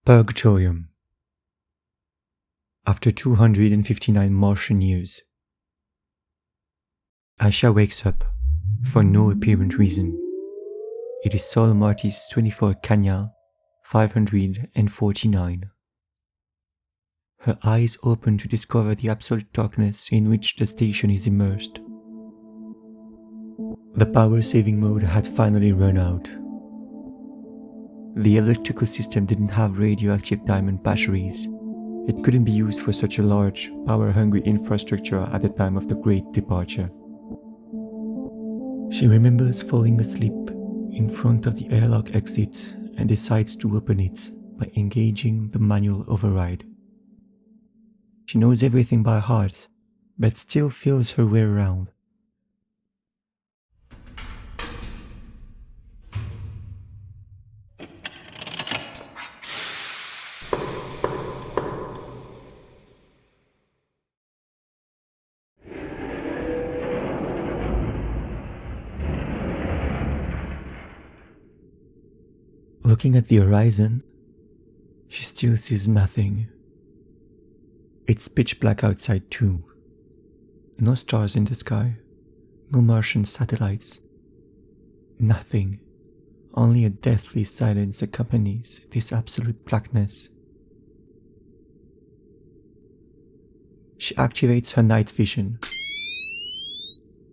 Purgatorium. After 259 Martian years, Ashia wakes up for no apparent reason. It is Sol Martis 24 Kanya 549. Her eyes open to discover the absolute darkness in which the station is immersed. The power saving mode had finally run out. The electrical system didn't have radioactive diamond batteries. It couldn't be used for such a large, power-hungry infrastructure at the time of the Great Departure. She remembers falling asleep in front of the airlock exit and decides to open it by engaging the manual override. She knows everything by heart, but still feels her way around. Looking at the horizon, she still sees nothing. It's pitch black outside too. No stars in the sky, no Martian satellites. Nothing. Only a deathly silence accompanies this absolute blackness. She activates her night vision.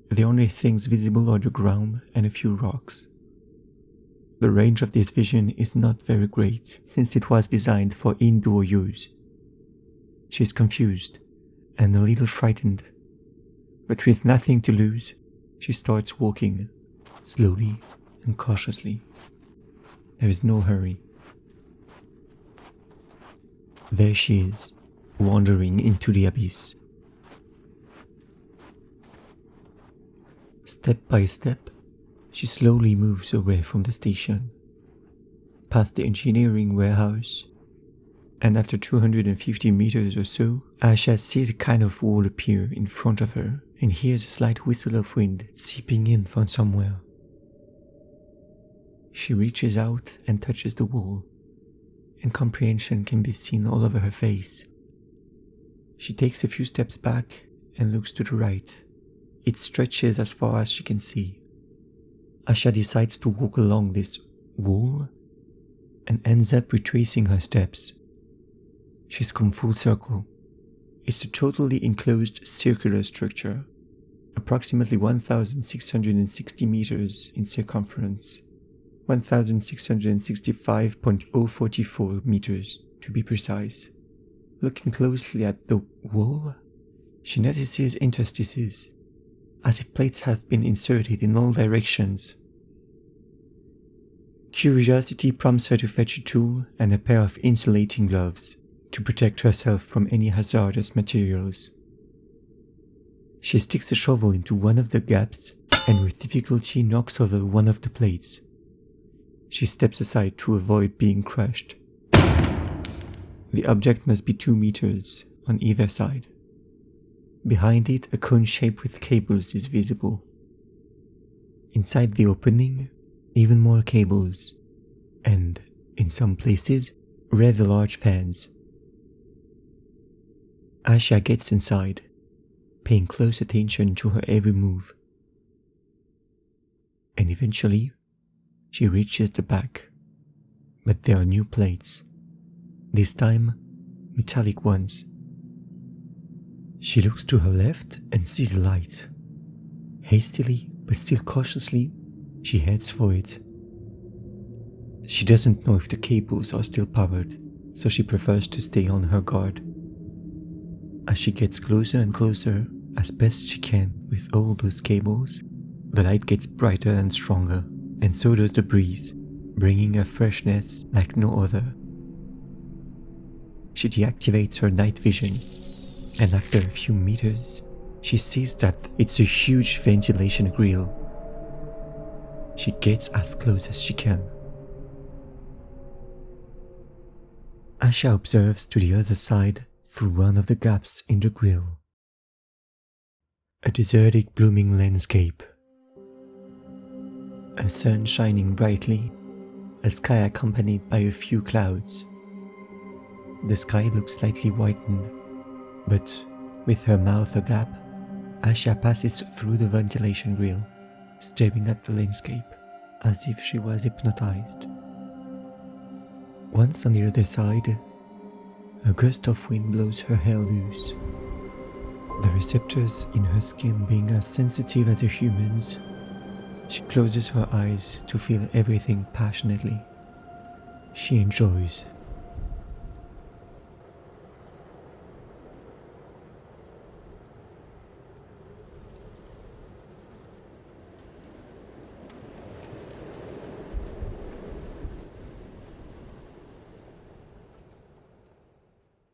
The only things visible are the ground and a few rocks. The range of this vision is not very great, since it was designed for indoor use. She is confused and a little frightened, but with nothing to lose, she starts walking, slowly and cautiously. There is no hurry. There she is, wandering into the abyss. Step by step, she slowly moves away from the station, past the engineering warehouse, and after 250 meters or so, Ashia sees a kind of wall appear in front of her and hears a slight whistle of wind seeping in from somewhere. She reaches out and touches the wall, and comprehension can be seen all over her face. She takes a few steps back and looks to the right. It stretches as far as she can see. Ashia decides to walk along this wall and ends up retracing her steps. She's come full circle. It's a totally enclosed circular structure, approximately 1,660 meters in circumference, 1,665.044 meters to be precise. Looking closely at the wall, she notices interstices, as if plates have been inserted in all directions. Curiosity prompts her to fetch a tool and a pair of insulating gloves to protect herself from any hazardous materials. She sticks a shovel into one of the gaps and with difficulty knocks over one of the plates. She steps aside to avoid being crushed. The object must be 2 meters on either side. Behind it, a cone shape with cables is visible. Inside the opening, even more cables, and, in some places, rather large fans. Ashia gets inside, paying close attention to her every move. And eventually, she reaches the back. But there are new plates, this time metallic ones. She looks to her left and sees a light. Hastily, but still cautiously, she heads for it. She doesn't know if the cables are still powered, so she prefers to stay on her guard. As she gets closer and closer, as best she can with all those cables, the light gets brighter and stronger, and so does the breeze, bringing a freshness like no other. She deactivates her night vision, and after a few meters, she sees that it's a huge ventilation grill. She gets as close as she can. Ashia observes to the other side through one of the gaps in the grill. A desertic blooming landscape. A sun shining brightly, a sky accompanied by a few clouds. the sky looks slightly whitened, but with her mouth agape, Ashia passes through the ventilation grill, staring at the landscape as if she was hypnotized. Once on the other side, a gust of wind blows her hair loose. The receptors in her skin being as sensitive as a human's, she closes her eyes to feel everything passionately. She enjoys.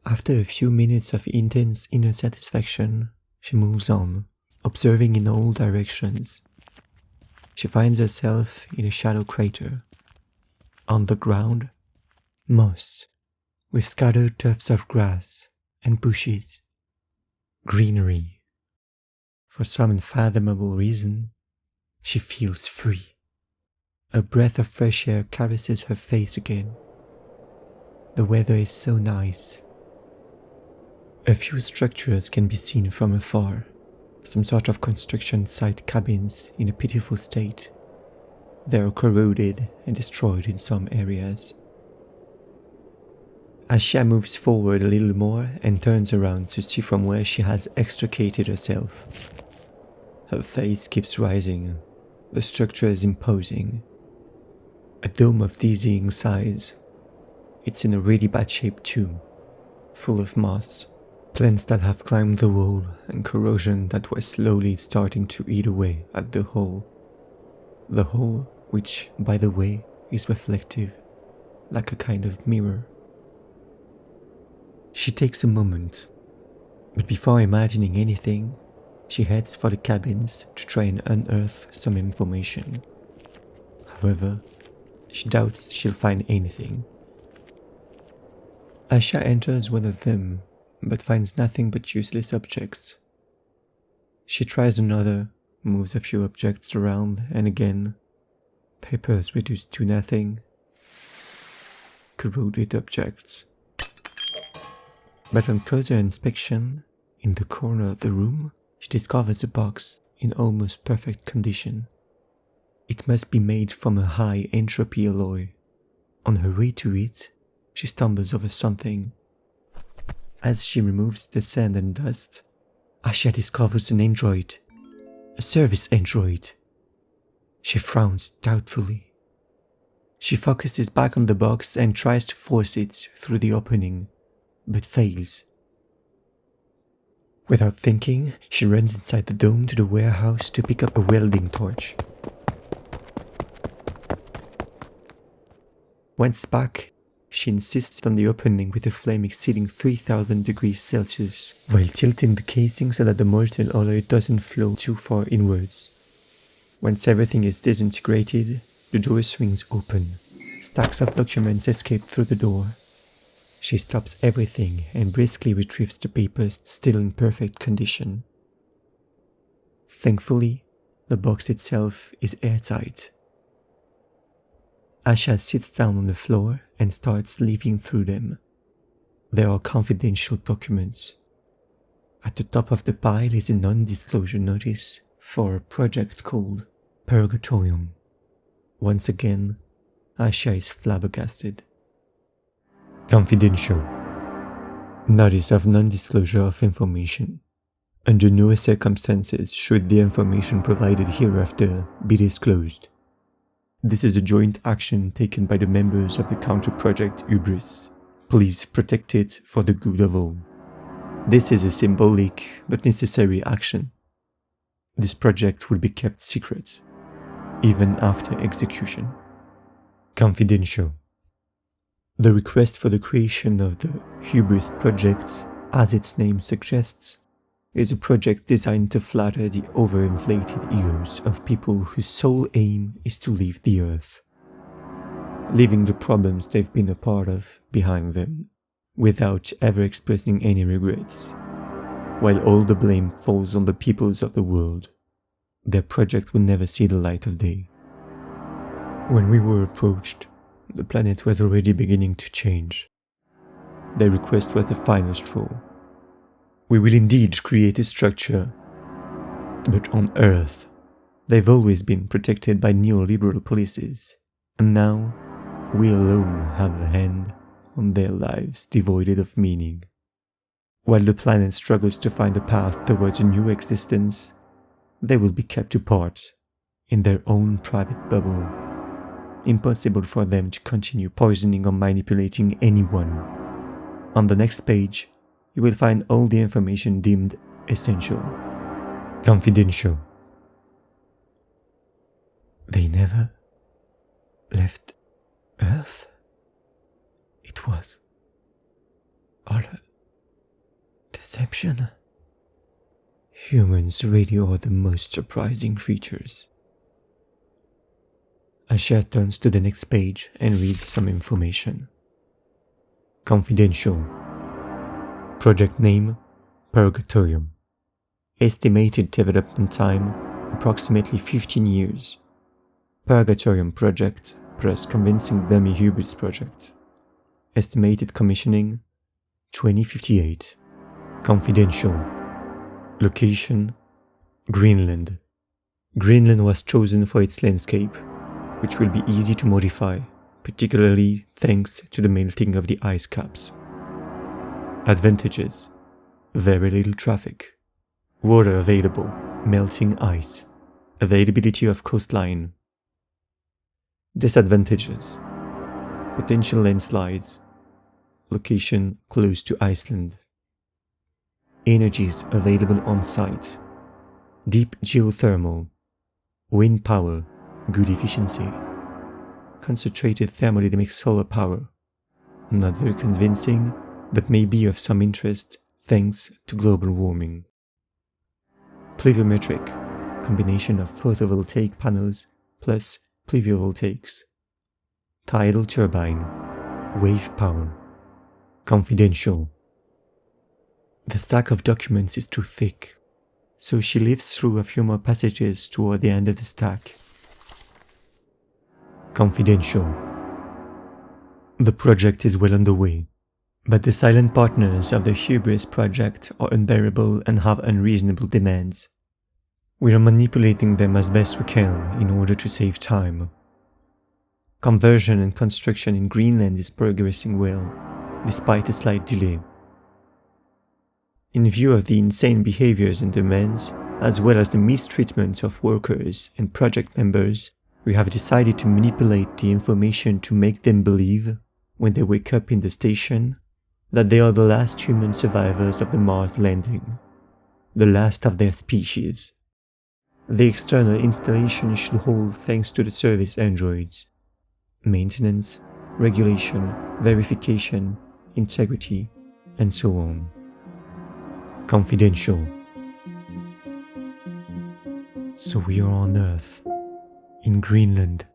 After a few minutes of intense inner satisfaction, she moves on, observing in all directions. She finds herself in a shallow crater. On the ground, moss, with scattered tufts of grass and bushes. Greenery. For some unfathomable reason, she feels free. A breath of fresh air caresses her face again. The weather is so nice. A few structures can be seen from afar, some sort of construction site cabins in a pitiful state. They are corroded and destroyed in some areas. Ashia moves forward a little more and turns around to see from where she has extricated herself. Her face keeps rising. The structure is imposing. A dome of dizzying size. It's in a really bad shape too, full of moss. Plants that have climbed the wall and corrosion that was slowly starting to eat away at the hull. The hull, which, by the way, is reflective, like a kind of mirror. She takes a moment, but before imagining anything, she heads for the cabins to try and unearth some information. However, she doubts she'll find anything. Ashia enters one of them, but finds nothing but useless objects. She tries another, moves a few objects around, and again, papers reduced to nothing. Corroded objects. But on closer inspection, in the corner of the room, she discovers a box in almost perfect condition. It must be made from a high entropy alloy. On her way to it, she stumbles over something. As she removes the sand and dust, Ashia discovers an android, a service android. She frowns doubtfully. She focuses back on the box and tries to force it through the opening, but fails. Without thinking, she runs inside the dome to the warehouse to pick up a welding torch. Once back, she insists on the opening with a flame exceeding 3000 degrees Celsius, while tilting the casing so that the molten alloy doesn't flow too far inwards. Once everything is disintegrated, the door swings open. Stacks of documents escape through the door. She stops everything and briskly retrieves the papers still in perfect condition. Thankfully, the box itself is airtight. Ashia sits down on the floor and starts leafing through them. There are confidential documents. At the top of the pile is a non-disclosure notice for a project called Purgatorium. Once again, Ashia is flabbergasted. Confidential. Notice of non-disclosure of information. Under no circumstances should the information provided hereafter be disclosed. This is a joint action taken by the members of the counter-project Hubris. Please protect it for the good of all. This is a symbolic but necessary action. This project will be kept secret, even after execution. Confidential. The request for the creation of the Hubris project, as its name suggests, is a project designed to flatter the overinflated egos of people whose sole aim is to leave the earth, leaving the problems they've been a part of behind them, without ever expressing any regrets. While all the blame falls on the peoples of the world, their project will never see the light of day. When we were approached, the planet was already beginning to change. their request was the final straw. We will indeed create a structure, but on Earth, they've always been protected by neoliberal policies, and now we alone have a hand on their lives devoid of meaning. While the planet struggles to find a path towards a new existence, they will be kept apart in their own private bubble. Impossible for them to continue poisoning or manipulating anyone. On the next page, you will find all the information deemed essential. Confidential. They never left Earth. It was all a deception. Humans really are the most surprising creatures. Ashia turns to the next page and reads some information. Confidential. Project name, Purgatorium. Estimated development time, approximately 15 years. Purgatorium project plus convincing dummy Hubert's project. Estimated commissioning, 2058. Confidential. Location, Greenland. Greenland was chosen for its landscape, which will be easy to modify, particularly thanks to the melting of the ice caps. Advantages: very little traffic, water available, melting ice, availability of coastline. Disadvantages: potential landslides, location close to Iceland. Energies available on site: deep geothermal, wind power, good efficiency, concentrated thermodynamic solar power, not very convincing, but may be of some interest thanks to global warming. Pluviometric, combination of photovoltaic panels plus pluviovoltaics. Tidal turbine, wave power. Confidential. The stack of documents is too thick, so she lifts through a few more passages toward the end of the stack. Confidential. The project is well underway, but the silent partners of the Hubris project are unbearable and have unreasonable demands. We are manipulating them as best we can in order to save time. Conversion and construction in Greenland is progressing well, despite a slight delay. In view of the insane behaviors and demands, as well as the mistreatment of workers and project members, we have decided to manipulate the information to make them believe, when they wake up in the station, that they are the last human survivors of the Mars landing, the last of their species. The external installation should hold thanks to the service androids. Maintenance, regulation, verification, integrity, and so on. Confidential. So we are on Earth, in Greenland.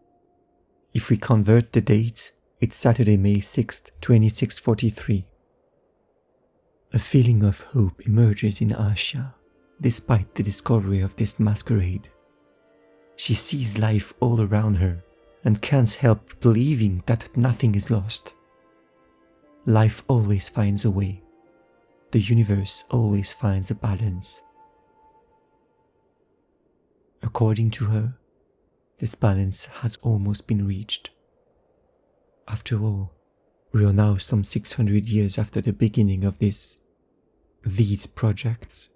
If we convert the date, it's Saturday, May 6th, 2643. A feeling of hope emerges in Ashia, despite the discovery of this masquerade. She sees life all around her, and can't help believing that nothing is lost. Life always finds a way. The universe always finds a balance. According to her, this balance has almost been reached. After all, we are now some 600 years after the beginning of these projects.